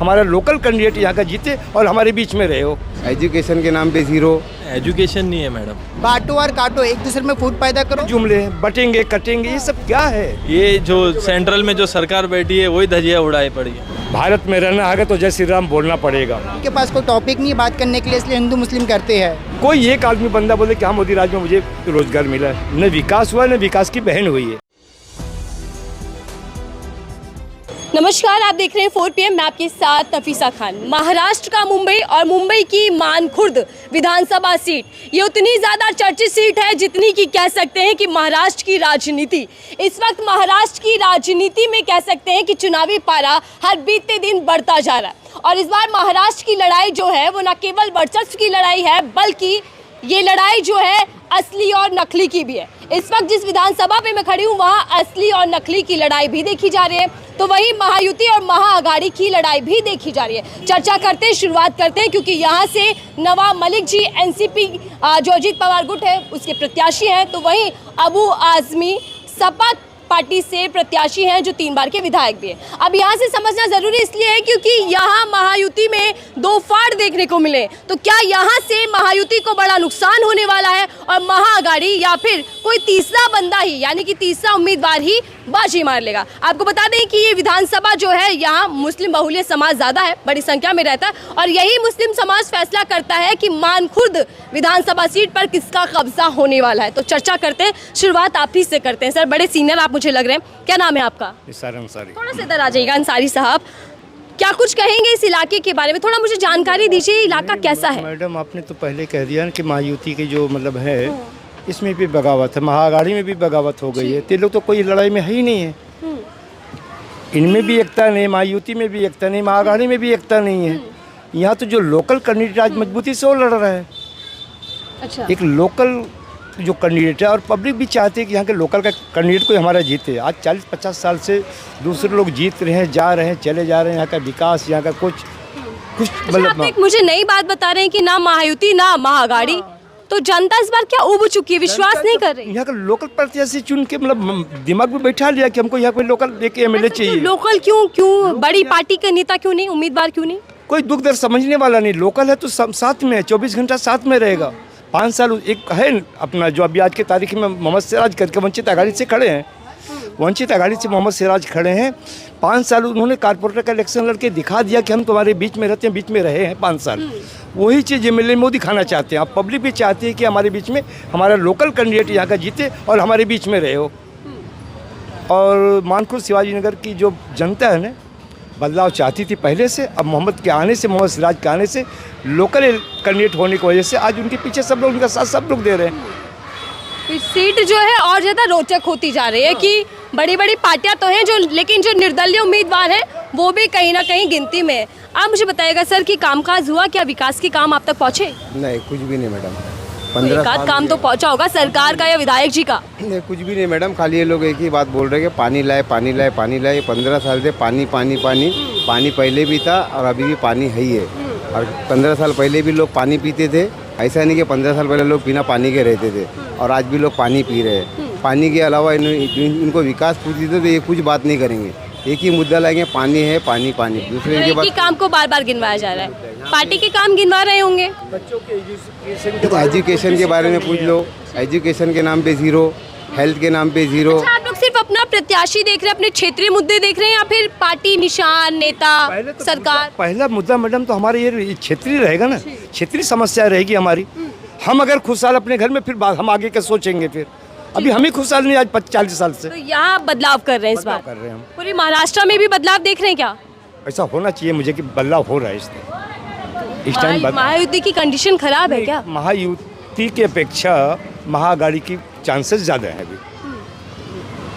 हमारा local candidate यहाँ का जीते और हमारे बीच में रहे हो। एजुकेशन के नाम पे जीरो। एजुकेशन नहीं है मैडम। बांटो और काटो, एक दूसरे में फूट पैदा करो। जुमले बटेंगे कटेंगे, ये सब क्या है? ये जो सेंट्रल में जो सरकार बैठी है वही धजिया उड़ाई पड़ी है। भारत में रहना है तो जय श्री राम बोलना पड़ेगा। उनके पास कोई टॉपिक नहीं बात करने के लिए, इसलिए हिंदू मुस्लिम करते हैं। कोई एक आदमी बंदा बोले कि हाँ मोदी राज में मुझे रोजगार मिला है, न विकास हुआ न विकास की बहन हुई है। नमस्कार, आप देख रहे हैं 4 PM। मैं आपके साथ नफीसा खान। महाराष्ट्र का मुंबई और मुंबई की मानखुर्द विधानसभा सीट, ये उतनी ज़्यादा चर्चित सीट है जितनी कि कह सकते हैं कि महाराष्ट्र की राजनीति इस वक्त महाराष्ट्र की राजनीति में कह सकते हैं कि चुनावी पारा हर बीतते दिन बढ़ता जा रहा है। और इस बार महाराष्ट्र की लड़ाई जो है वो न केवल वर्चस्व की लड़ाई है, बल्कि ये लड़ाई जो है असली और नकली की भी है। इस वक्त जिस विधानसभा पे मैं खड़ी हूँ वहाँ असली और नकली की लड़ाई भी देखी जा रही है, तो वहीं महायुति और महाआघाड़ी की लड़ाई भी देखी जा रही है। चर्चा करते हैं, शुरुआत करते हैं, क्योंकि यहाँ से नवाब मलिक जी एनसीपी जो अजीत पवार गुट है उसके प्रत्याशी हैं, तो वहीं अबू आजमी सपा पार्टी से प्रत्याशी हैं जो 3 बार के विधायक भी हैं। अब यहाँ से समझना जरूरी इसलिए है क्योंकि यहाँ महायुति में 2 फाड़ देखने को मिले, तो क्या यहाँ से महायुति को बड़ा नुकसान होने वाला है और महाआघाड़ी या फिर कोई तीसरा बंदा ही यानी कि तीसरा उम्मीदवार ही बाजी मार लेगा। आपको बता दें कि ये विधानसभा जो है यहाँ मुस्लिम बहुल्य समाज ज़्यादा है, बड़ी संख्या में रहता है, और यही मुस्लिम समाज फैसला करता है कि मानखुर्द विधानसभा सीट पर किसका कब्जा होने वाला है। तो चर्चा करते हैं, शुरुआत आप ही से करते हैं। सर, बड़े सीनियर आप मुझे लग रहे हैं, क्या नाम है आपका? निसार अंसारी। थोड़ा सा इधर आ जाइएगा। अंसारी साहब, क्या कुछ कहेंगे इस इलाके के बारे में? थोड़ा मुझे जानकारी दीजिए, इलाका कैसा है? मैडम, आपने तो पहले कह दिया कि महायुति की जो मतलब है इसमें भी बगावत है, महाआघाड़ी में भी बगावत हो गई है। तो लोग तो कोई लड़ाई में है ही नहीं है। इनमें भी एकता नहीं, महायुति में भी एकता नहीं, महाआघाड़ी में भी एकता नहीं है। यहाँ तो जो लोकल कैंडिडेट आज मजबूती से वो लड़ रहा है। अच्छा, एक लोकल जो कैंडिडेट है, और पब्लिक भी चाहती है कि यहाँ के लोकल का कैंडिडेट कोई हमारा जीते। आज 40-50 साल से दूसरे लोग जीत रहे हैं, जा रहे हैं, चले जा रहे हैं। यहाँ का विकास, यहाँ का कुछ अच्छा, आप एक मुझे नई बात बता रहे हैं कि ना महायुति ना महाआघाड़ी, तो जनता इस बार क्या उब चुकी है, विश्वास नहीं कर रही? यहाँ का लोकल प्रत्याशी चुन के मतलब दिमाग में बैठा लिया कि हमको यहाँ कोई लोकल एक एमएलए चाहिए। लोकल क्यों बड़ी पार्टी का नेता क्यों नहीं, उम्मीदवार क्यों नहीं? कोई दुख दर्द समझने वाला नहीं। लोकल है तो साथ में है, 24 घंटा साथ में रहेगा। 5 साल एक है अपना जो अभी आज के तारीख में मोहम्मद सिराज करके वंचित आघाड़ी से खड़े हैं, वंचित आघाड़ी से मोहम्मद सिराज खड़े हैं। 5 साल उन्होंने कारपोरेटर का इलेक्शन लड़के दिखा दिया कि हम तुम्हारे बीच में रहते हैं, बीच में रहे हैं 5 साल। वही चीज़ एमएलए मोदी खाना चाहते हैं। आप पब्लिक भी चाहती है कि हमारे बीच में हमारा लोकल कैंडिडेट यहाँ का जीते और हमारे बीच में रहे हो। और मानखुर्द शिवाजी नगर की जो जनता है ना, बदलाव चाहती थी पहले से। अब मोहम्मद के आने से, मोहम्मद सिराज के आने से, लोकल कैंडिडेट होने की वजह से आज उनके पीछे सब लोग, उनका साथ सब लोग दे रहे हैं। सीट जो है और ज़्यादा रोचक होती जा रही है कि बड़ी बड़ी पार्टियां तो हैं जो, लेकिन जो निर्दलीय उम्मीदवार हैं वो भी कहीं ना कहीं गिनती में है। आप मुझे बताइएगा सर कि कामकाज हुआ, क्या विकास के काम आप तक पहुँचे? नहीं, कुछ भी नहीं मैडम। 15 साल काम तो पहुँचा होगा सरकार का या विधायक जी का? नहीं, कुछ भी नहीं मैडम। खाली ये लोग एक ही बात बोल रहे हैं कि पानी लाए, पानी लाए, पानी लाए। 15 साल से पानी पानी पानी पानी पहले भी था और अभी भी पानी है ही है। और 15 साल पहले भी लोग पानी पीते थे। ऐसा नहीं कि 15 साल पहले लोग बिना पानी के रहते थे, और आज भी लोग पानी पी रहे हैं। पानी के अलावा इनको विकास पूछते थे तो ये कुछ बात नहीं करेंगे, एक ही मुद्दा लाएंगे, पानी है, पानी पानी। दूसरे के बाद काम को बार बार गिनवाया जा रहा है। पार्टी के काम गिनवा रहे होंगे। बच्चों के एजुकेशन के बारे में पूछ लो। एजुकेशन के नाम पे जीरो, हेल्थ के नाम पे जीरो। अच्छा, आप लोग सिर्फ अपना प्रत्याशी देख रहे हैं, अपने क्षेत्रीय मुद्दे देख रहे हैं, या फिर पार्टी, निशान, नेता, सरकार? पहला मुद्दा मैडम तो हमारे ये क्षेत्रीय रहेगा ना, क्षेत्रीय समस्या रहेगी हमारी। हम अगर खुशहाल अपने घर में, फिर हम आगे का सोचेंगे। फिर अभी हम ही खुशहाल नहीं आज 40 साल से। तो यहाँ बदलाव कर रहे हैं इस बार? कर रहे हैं हम। पूरी महाराष्ट्र में भी बदलाव देख रहे हैं क्या? ऐसा होना चाहिए मुझे कि बदलाव हो रहा है इस टाइम। महायुति की कंडीशन खराब है क्या? महायुति की अपेक्षा महाआघाड़ी की चांसेस ज़्यादा है अभी,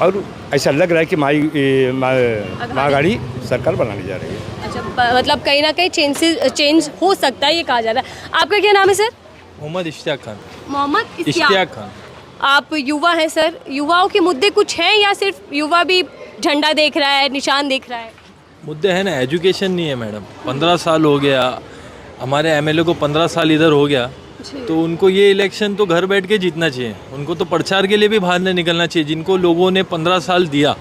और ऐसा लग रहा है कि महाआघाड़ी सरकार बनाने जा रही है। अच्छा, मतलब कहीं ना कहीं चेंज हो सकता है, ये कहा जा रहा है। आपका क्या नाम है सर? मोहम्मद इश्तियाक खान। मोहम्मद इश्तियाक खान। आप युवा हैं सर, युवाओं के मुद्दे कुछ हैं या सिर्फ युवा भी झंडा देख रहा है, निशान देख रहा है? मुद्दे है ना, एजुकेशन नहीं है मैडम। 15 साल हो गया हमारे एमएलए को, 15 साल इधर हो गया, तो उनको ये इलेक्शन तो घर बैठ के जीतना चाहिए। उनको तो प्रचार के लिए भी बाहर नहीं निकलना चाहिए। जिनको लोगों ने 15 साल दिया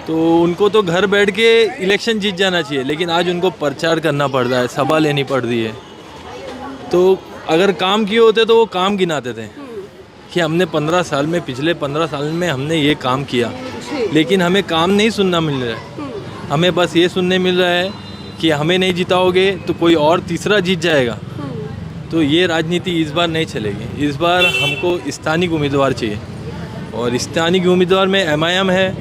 तो उनको तो घर बैठ के इलेक्शन जीत जाना चाहिए, लेकिन आज उनको प्रचार करना पड़ रहा है, सभा लेनी पड़ रही है। तो अगर काम किए होते तो वो काम गिनाते थे कि हमने 15 साल में, पिछले 15 साल में हमने ये काम किया, लेकिन हमें काम नहीं सुनना मिल रहा है। हमें बस ये सुनने मिल रहा है कि हमें नहीं जिताओगे तो कोई और तीसरा जीत जाएगा। तो ये राजनीति इस बार नहीं चलेगी। इस बार हमको स्थानिक उम्मीदवार चाहिए, और स्थानिक उम्मीदवार में MIM है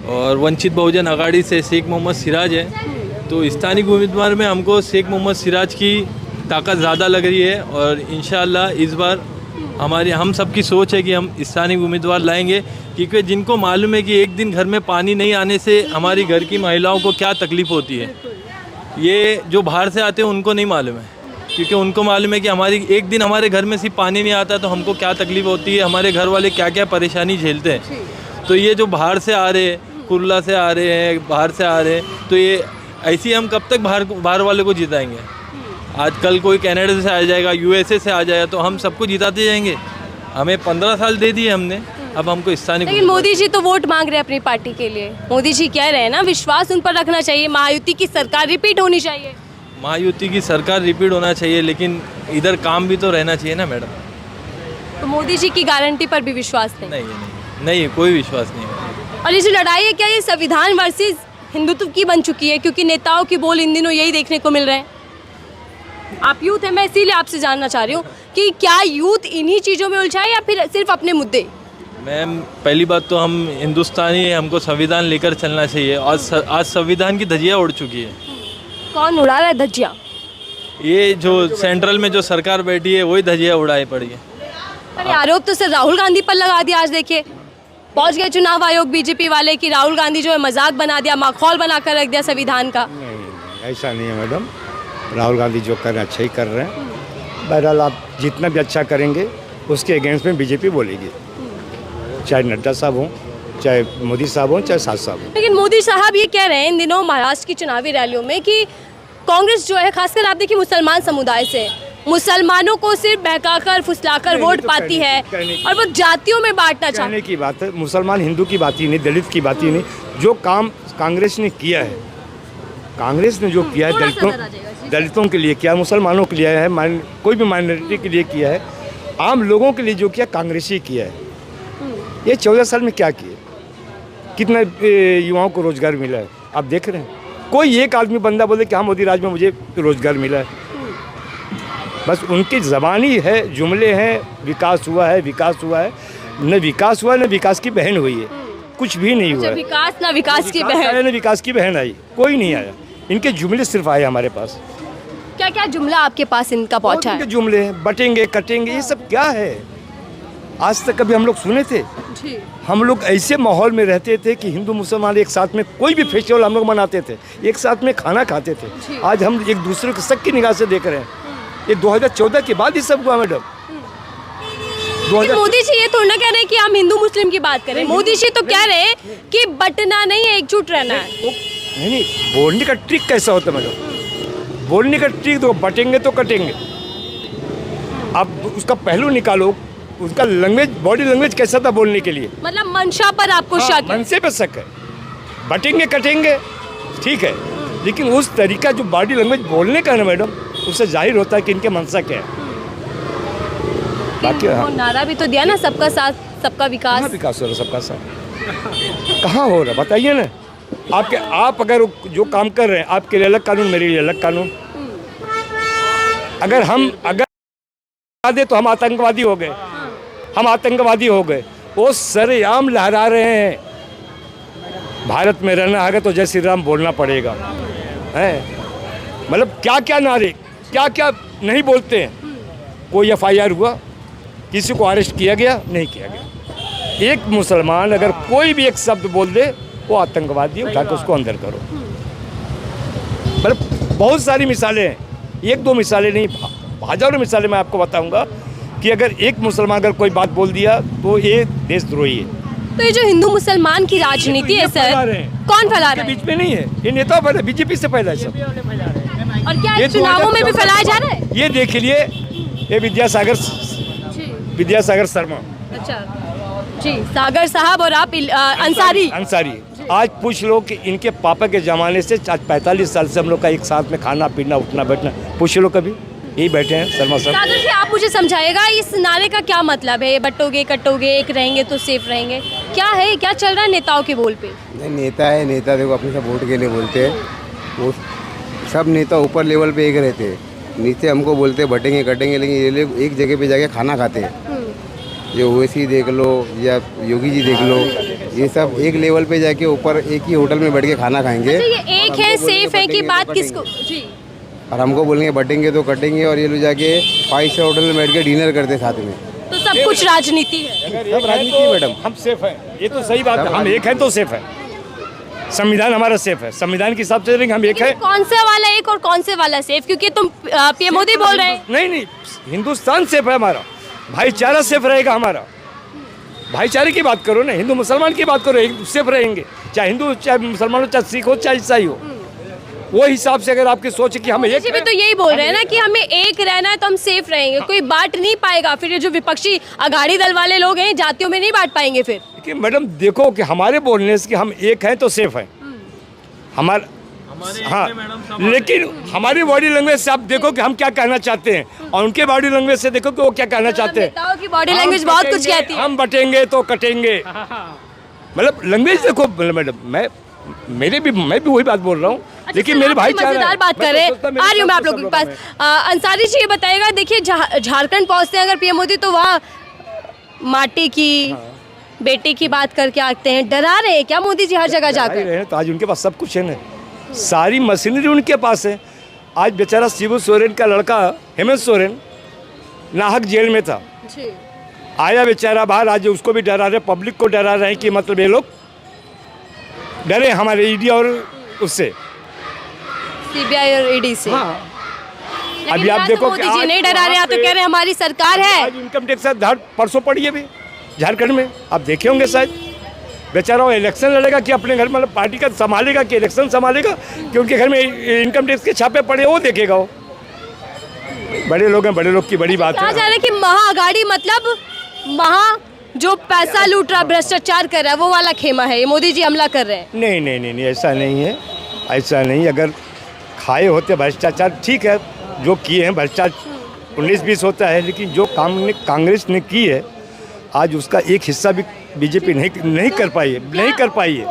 और वंचित बहुजन आघाड़ी से शेख मोहम्मद सिराज है। तो स्थानिक उम्मीदवार में हमको शेख मोहम्मद सिराज की ताकत ज़्यादा लग रही है, और इंशाअल्लाह इस बार हम सबकी सोच है कि हम स्थानिक उम्मीदवार लाएंगे, क्योंकि जिनको मालूम है कि एक दिन घर में पानी नहीं आने से हमारी घर की महिलाओं को क्या तकलीफ़ होती है, ये जो बाहर से आते हैं उनको नहीं मालूम है। क्योंकि उनको मालूम है कि एक दिन हमारे घर में सिर्फ पानी नहीं आता तो हमको क्या तकलीफ़ होती है, हमारे घर वाले क्या क्या परेशानी झेलते हैं। तो ये जो बाहर से आ रहे हैं, कुरला से आ रहे हैं, बाहर से आ रहे हैं, तो ये ऐसे ही हम कब तक बाहर वाले को जिताएंगे। आज कल कोई कनाडा से आ जाएगा, USA से आ जाएगा, तो हम सबको जिताते जाएंगे। हमें 15 साल दे दिए हमने, अब हमको स्थानिक। लेकिन मोदी जी तो वोट मांग रहे हैं अपनी पार्टी के लिए। मोदी जी कह रहे हैं ना, विश्वास उन पर रखना चाहिए, महायुति की सरकार रिपीट होनी चाहिए। महायुति की सरकार रिपीट होना चाहिए, लेकिन इधर काम भी तो रहना चाहिए ना मैडम। तो मोदी जी की गारंटी पर भी विश्वास नहीं? नहीं, कोई विश्वास नहीं है। और ये जो लड़ाई है, क्या ये संविधान वर्सेस हिंदुत्व की बन चुकी है? क्योंकि नेताओं की बोल इन दिनों यही देखने को मिल रहे हैं। आप यूथ हैं, मैं इसीलिए आपसे जानना चाह रही हूँ कि क्या यूथ इन्हीं चीज़ों में उलझा है या फिर सिर्फ अपने मुद्दे? मैम, पहली बात तो हम हिंदुस्तानी हैं, हमको संविधान लेकर चलना चाहिए। आज संविधान की धज्जियाँ उड़ चुकी है। कौन उड़ा रहा है धज्जियाँ? ये जो सेंट्रल में जो सरकार बैठी है वही धज्जियाँ उड़ाई पड़ी है। अरे आरोप तो सर राहुल गांधी पर लगा दिया। आज देखिए पहुंच गए चुनाव आयोग BJP वाले कि राहुल गांधी जो है मजाक बना दिया, माखौल बनाकर रख दिया संविधान का। नहीं, ऐसा नहीं है मैडम। राहुल गांधी जो कर रहे हैं अच्छा ही कर रहे हैं। बहरहाल आप जितना भी अच्छा करेंगे उसके अगेंस्ट में BJP बोलेगी, चाहे नड्डा साहब हों, चाहे मोदी साहब हों, चाहे साथ साहब हों। लेकिन मोदी साहब ये कह रहे हैं इन दिनों महाराष्ट्र की चुनावी रैलियों में कि कांग्रेस जो है, खासकर आप देखिए मुसलमान समुदाय से, मुसलमानों को सिर्फ बहकाकर फुसलाकर वोट पाती है और वो जातियों में बांटना चाहती है। कहने की बात है, मुसलमान हिंदू की बात ही नहीं, दलित की बात ही नहीं। जो काम कांग्रेस ने किया है, कांग्रेस ने जो किया है दलितों के लिए किया, मुसलमानों के लिए है, कोई भी माइनॉरिटी के लिए किया है, आम लोगों के लिए जो किया कांग्रेस ही किया है। ये 14 साल में क्या किए, कितने युवाओं को रोजगार मिला है आप देख रहे हैं। कोई एक आदमी बंदा बोले कि हाँ मोदी राज में मुझे रोजगार मिला है। बस उनकी ज़बानी है, जुमले हैं, विकास हुआ है, विकास हुआ है। न विकास हुआ न विकास की बहन हुई है, कुछ भी नहीं हुआ है। विकास ना विकास की बहन, न विकास की बहन आई, कोई नहीं आया। इनके जुमले सिर्फ आए हमारे पास। क्या क्या जुमला आपके पास इनका पहुंचा है? इनके जुमले हैं, बटेंगे कटेंगे, ये सब क्या है? आज तक कभी हम लोग सुने थे? हम लोग ऐसे माहौल में रहते थे कि हिंदू मुसलमान एक साथ में कोई भी फेस्टिवल हम लोग मनाते थे, एक साथ में खाना खाते थे। आज हम एक दूसरे को शक की निगाह से देख रहे हैं। ये 2014 के बाद ही सब हुआ मैडम। मोदी जी ये थोड़ा ना कह रहे हैं कि हम हिंदू मुस्लिम की बात करें। मोदी जी तो कह रहे हैं कि बटना नहीं है, एकजुट रहना है। नहीं, बोलने का ट्रिक कैसा होता है मैडम? बोलने का ट्रिक तो बटेंगे तो कटेंगे। अब उसका पहलू निकालो, उसका लैंग्वेज, बॉडी लैंग्वेज कैसा था बोलने के लिए? मतलब मंशा पर आपको शक है? मनसे पे शक है। बटेंगे कटेंगे ठीक है, लेकिन उस तरीका जो बॉडी लैंग्वेज बोलने का है ना मैडम, उससे जाहिर होता है कि इनके मनसा क्या है। बाकी वो नारा भी तो दिया ना, सबका साथ सबका विकास। कहाँ विकास हो रहा है? सबका साथ कहाँ हो रहा है बताइए ना। आप अगर जो काम कर रहे हैं, आपके लिए अलग कानून, मेरे लिए अलग कानून। अगर दे तो हम आतंकवादी हो गए, हम आतंकवादी हो गए। वो सरेआम लहरा रहे हैं, भारत में रहना है तो जय श्री राम बोलना पड़ेगा है। मतलब क्या क्या नारे, क्या क्या नहीं बोलते हैं। कोई FIR हुआ, किसी को अरेस्ट किया गया? नहीं किया गया। एक मुसलमान अगर कोई भी एक शब्द बोल दे, वो आतंकवादी है, उठा के उसको अंदर करो। मतलब बहुत सारी मिसालें हैं, एक दो मिसालें नहीं, हजारों मिसालें मैं आपको बताऊंगा कि अगर एक मुसलमान अगर कोई बात बोल दिया तो ये देशद्रोही है। तो ये जो हिंदू मुसलमान की राजनीति है सर, कौन फैला रहा है? बीच में नहीं है, ये नेता फैला, BJP से फैला है सब। और क्या चुनावों में भी फैलाया जा रहा है? ये देख लिए, ये विद्यासागर शर्मा। अच्छा जी, सागर साहब और आप अंसारी। अंसारी। आज पूछ लो कि इनके पापा के ज़माने से आज 45 साल से हम लोग का एक साथ में खाना पीना उठना बैठना, पूछ लो कभी, यही बैठे हैं शर्मा साहब। सागर जी, आप मुझे समझाइएगा इस नारे का क्या मतलब है? बटोगे कटोगे एक रहेंगे तो सेफ रहेंगे, क्या है, क्या चल रहा है नेताओं के बोल पे? नहीं, नेता है, नेता देखो अपने सब वोट के लिए बोलते हैं, वो सब नेता ऊपर लेवल पे एक रहते हैं, नीचे हमको बोलते हैं बटेंगे कटेंगे, लेकिन ये लोग एक जगह पे जाके खाना खाते हैं। जो ओवैसी देख लो या योगी जी देख लो, ये सब एक लेवल पे जाके ऊपर एक ही होटल में बैठ के खाना खाएंगे। अच्छा, ये एक है सेफ है कि बात किसको? जी, और हमको बोलेंगे बटेंगे तो कटेंगे, और ये लोग जाके 5 स्टार होटल में बैठ के डिनर करते साथ में। तो सब कुछ राजनीति है। सब राजनीति है मैडम। हम सेफ हैं, ये तो सही बात है, हम एक हैं तो सेफ है। संविधान हमारा सेफ है, संविधान के हिसाब से चलेंगे, हम एक है। कौन से वाला एक और कौन से वाला सेफ? क्योंकि तुम पीएम मोदी बोल रहे हैं। नहीं, हिंदुस्तान सेफ है हमारा, भाईचारा सेफ रहेगा हमारा। भाईचारे की बात करो ना, हिंदू मुसलमान की बात करो, सेफ रहेंगे, चाहे हिंदू चाहे मुसलमान हो, चाहे सिख हो, चाहे ईसाई हो। वो हिसाब से अगर आपकी सोच है कि हम एक भी तो यही बोल रहे हैं ना कि हमें एक रहना है तो हम सेफ रहेंगे, कोई बांट नहीं पाएगा। फिर ये जो विपक्षी अघाड़ी दल वाले लोग हैं जातियों में नहीं बांट पाएंगे फिर। कि मैडम देखो कि हमारे बोलने से कि हम एक हैं तो सेफ हैं हमारे। हाँ, लेकिन हमारी बॉडी लैंग्वेज से आप देखो कि हम क्या कहना चाहते हैं, और उनके बॉडी लैंग्वेज से देखो कि वो क्या कहना चाहते हैं। नेताओं की बॉडी लैंग्वेज बहुत कुछ कहती है। हम बटेंगे तो कटेंगे, मतलब लैंग्वेज देखो मैडम, मैं भी वही बात बोल रहा हूँ, लेकिन मेरे भाई मजेदार बात कर रहे हैं। आ रही हूँ मैं आप लोगों के पास। अंसारी जी, ये बताइएगा, देखिए झारखंड पहुँचते हैं अगर पीएम मोदी तो वहाँ माटी की बेटी की बात करके आते हैं, डरा रहे हैं क्या मोदी जी हर जगह जाकर? तो आज उनके पास सब कुछ है ना, सारी मशीनरी उनके पास है। आज बेचारा शिबू सोरेन का लड़का हेमंत सोरेन नाहक जेल में था, आया बेचारा बाहर, आज उसको भी डरा रहे, पब्लिक को डरा रहे हैं कि मतलब ये लोग डरे हमारे ईडी और उससे, सीबीआई और ईडी से। हाँ। लेकिन अभी आप यहाँ देखो तो मोदी जी नहीं डरा रहे, तो कह रहे हमारी सरकार है। आज इनकम टैक्स धार परसों पड़ी है भी झारखंड में, आप देखे होंगे शायद। बेचारा वो इलेक्शन लड़ेगा कि अपने घर मतलब पार्टी का संभालेगा कि इलेक्शन संभालेगा, कि उनके घर में इनकम टैक्स के छापे पड़े, वो देखेगा। वो बड़े लोग हैं, बड़े लोग की बड़ी बात है। कहा जा रहा है कि महाअघाड़ी मतलब जो पैसा लूट रहा, भ्रष्टाचार कर रहा है, वो वाला खेमा है, ये मोदी जी हमला कर रहे हैं। नहीं, ऐसा नहीं है, ऐसा नहीं। अगर खाए होते भ्रष्टाचार, ठीक है, जो किए हैं भ्रष्टाचार 19-20 होता है, लेकिन जो काम कांग्रेस ने की है आज उसका एक हिस्सा भी बीजेपी नहीं कर पाई है, नहीं कर पाई है।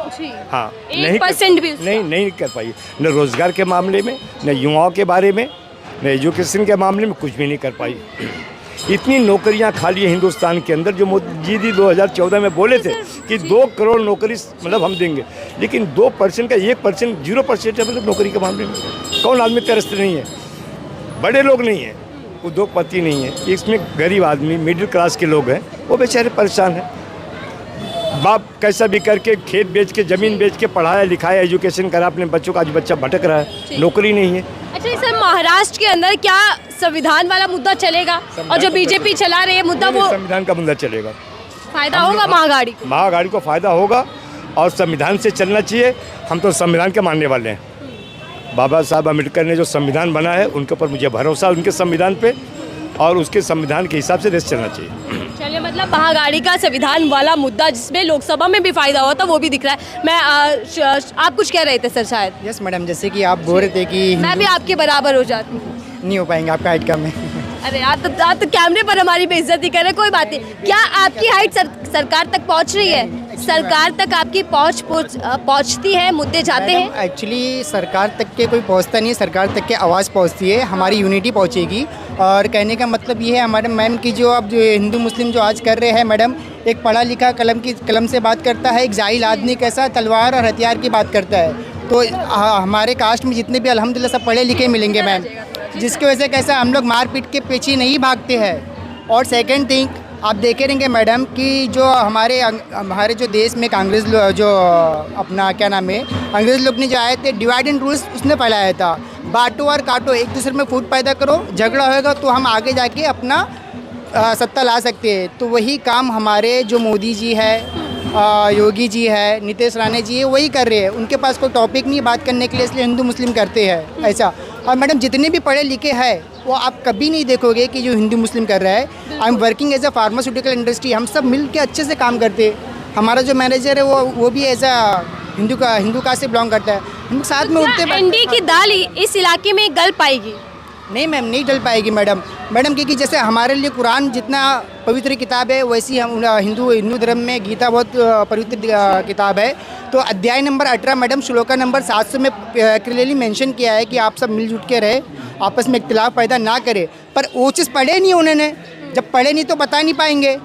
हाँ, 1% भी नहीं कर पाई है, न रोजगार के मामले में, न युवाओं के बारे में, न एजुकेशन के मामले में, कुछ भी नहीं कर पाई। इतनी नौकरियां खाली है हिंदुस्तान के अंदर, जो मोदी जी 2014 में बोले थे कि 2 करोड़ नौकरी मतलब हम देंगे, लेकिन 2% का 1%, 0% है मतलब नौकरी के मामले में। कौन आदमी तरसते नहीं है, बड़े लोग नहीं है, उद्योगपति नहीं है, इसमें गरीब आदमी मिडिल क्लास के लोग हैं, वो बेचारे परेशान हैं। बाप कैसा भी करके खेत बेच के, ज़मीन बेच के पढ़ाया लिखाया, एजुकेशन करा अपने बच्चों का, आज बच्चा भटक रहा है, नौकरी नहीं है। अच्छा, सर महाराष्ट्र के अंदर क्या संविधान वाला मुद्दा चलेगा? और जो बीजेपी चला रही है मुद्दा, वो संविधान का मुद्दा चलेगा, फायदा होगा महाअघाड़ी को फायदा होगा, और संविधान से चलना चाहिए। हम तो संविधान के मानने वाले हैं। बाबा साहब अम्बेडकर ने जो संविधान बना है, उनके ऊपर मुझे भरोसा, उनके संविधान पे, और उसके संविधान के हिसाब से देश चलना चाहिए। चलिए, मतलब महाअघाड़ी का संविधान वाला मुद्दा जिसमें लोकसभा में भी फायदा होता, वो भी दिख रहा है। मैं आप कुछ कह रहे थे सर शायद? यस मैडम, जैसे कि आप बोल रहे थे कि मैं भी आपके बराबर हो जाती हूँ। नहीं हो पाएंगे, आपका हाइट कम है। अरे आप तो कैमरे पर हमारी बेइज्जती कर रहे हैं, कोई बात नहीं। क्या आपकी हाइट सरकार तक पहुंच रही है? सरकार तक आपकी पहुंचती है, मुद्दे जाते हैं? एक्चुअली सरकार तक के कोई पहुंचता नहीं है, सरकार तक के आवाज़ पहुंचती है, हमारी यूनिटी पहुंचेगी। और कहने का मतलब ये है हमारे मैम की जो अब जो हिंदू मुस्लिम जो आज कर रहे हैं मैडम, एक पढ़ा लिखा कलम से बात करता है, एक जाहिल आदमी कैसा तलवार और हथियार की बात करता है। तो हमारे कास्ट में जितने भी अल्हम्दुलिल्लाह सब पढ़े लिखे मिलेंगे मैम, जिसकी वजह से कैसा हम लोग मारपीट के पीछे नहीं भागते हैं। और सेकंड थिंग, आप देखे रहेंगे मैडम कि जो हमारे जो देश में कांग्रेस जो अपना क्या नाम है, अंग्रेज़ लोग ने जो आए थे, डिवाइड एंड रूल्स उसने फैलाया था, बांटो और काटो, एक दूसरे में फूट पैदा करो, झगड़ा होएगा तो हम आगे जाके अपना सत्ता ला सकते हैं। तो वही काम हमारे जो मोदी जी है, योगी जी है, नीतीश राणे जी है, वही कर रहे हैं। उनके पास कोई टॉपिक नहीं बात करने के लिए, इसलिए हिंदू मुस्लिम करते हैं ऐसा। और मैडम जितने भी पढ़े लिखे हैं, वो आप कभी नहीं देखोगे कि जो हिंदू मुस्लिम कर रहा है, I am working as a pharmaceutical industry, हम सब मिल के अच्छे से काम करते हैं। हमारा जो मैनेजर है वो भी एज अ हिंदू कास्ट से बिलोंग करता है। हम साथ में उठते हैं। एनडी की दाल इस इलाके में गल पाएगी? नहीं मैम, नहीं डल पाएगी मैडम। क्योंकि जैसे हमारे लिए कुरान जितना पवित्र किताब है, वैसी हम हिंदू धर्म में गीता बहुत पवित्र किताब है। तो अध्याय नंबर 18 मैडम श्लोका नंबर 700 में क्लियरली मेंशन किया है कि आप सब मिलजुल के रहे, आपस में इख्तिलाफ पैदा ना करें। पर वो चीज़ पढ़े नहीं उन्होंने, जब पढ़े नहीं तो बता नहीं पाएंगे।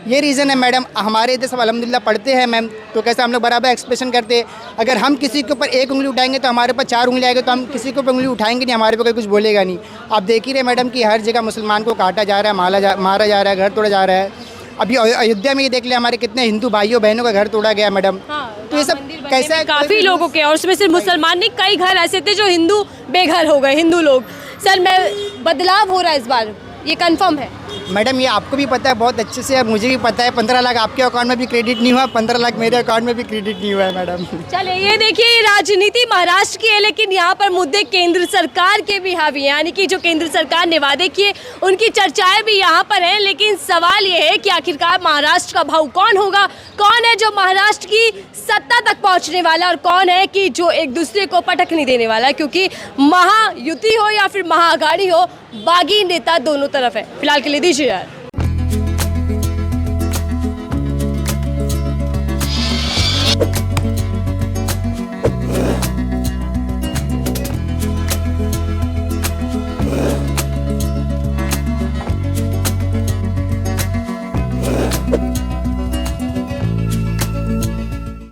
ये रीज़न है मैडम। हमारे इधर सब अल्हम्दुलिल्लाह पढ़ते हैं मैम, तो कैसे हम लोग बराबर एक्सप्रेशन करते हैं। अगर हम किसी के ऊपर एक उंगली उठाएंगे तो हमारे ऊपर 4 उंगली आएगी, तो हम किसी के ऊपर उंगली उठाएंगे नहीं, हमारे पे कोई कुछ बोलेगा नहीं। आप देख ही रहे मैडम कि हर जगह मुसलमान को काटा जा रहा है, मारा जा रहा है, घर तोड़ा जा रहा है। अभी अयोध्या में ये देख लिया, हमारे कितने हिंदू भाइयों बहनों का घर तोड़ा गया मैडम। तो ये सब कैसा है? काफ़ी लोगों के, और उसमें सिर्फ मुसलमान नहीं, कई घर ऐसे थे जो हिंदू बेघर हो गए, हिंदू लोग। सर, मैं बदलाव हो रहा है इस बार, ये कंफर्म है? मैडम ये आपको भी पता है बहुत अच्छे से, और मुझे भी पता है। 15 लाख आपके अकाउंट में भी क्रेडिट नहीं हुआ, 15 लाख मेरे अकाउंट में भी क्रेडिट नहीं हुआ है मैडम। चलिए, ये देखिए राजनीति महाराष्ट्र की है, लेकिन यहाँ पर मुद्दे केंद्र सरकार के भी हावी हैं, यानी कि जो केंद्र सरकार ने वादे किए उनकी चर्चाएं भी यहाँ पर हैं। लेकिन सवाल ये है कि आखिरकार महाराष्ट्र का भाऊ कौन होगा, कौन है जो महाराष्ट्र की सत्ता तक पहुँचने वाला, और कौन है कि जो एक दूसरे को पटक नहीं देने वाला, क्योंकि महायुति हो या फिर महाअघाड़ी हो, बागी नेता दोनों तरफ है। फिलहाल के लिए दीजिए यार।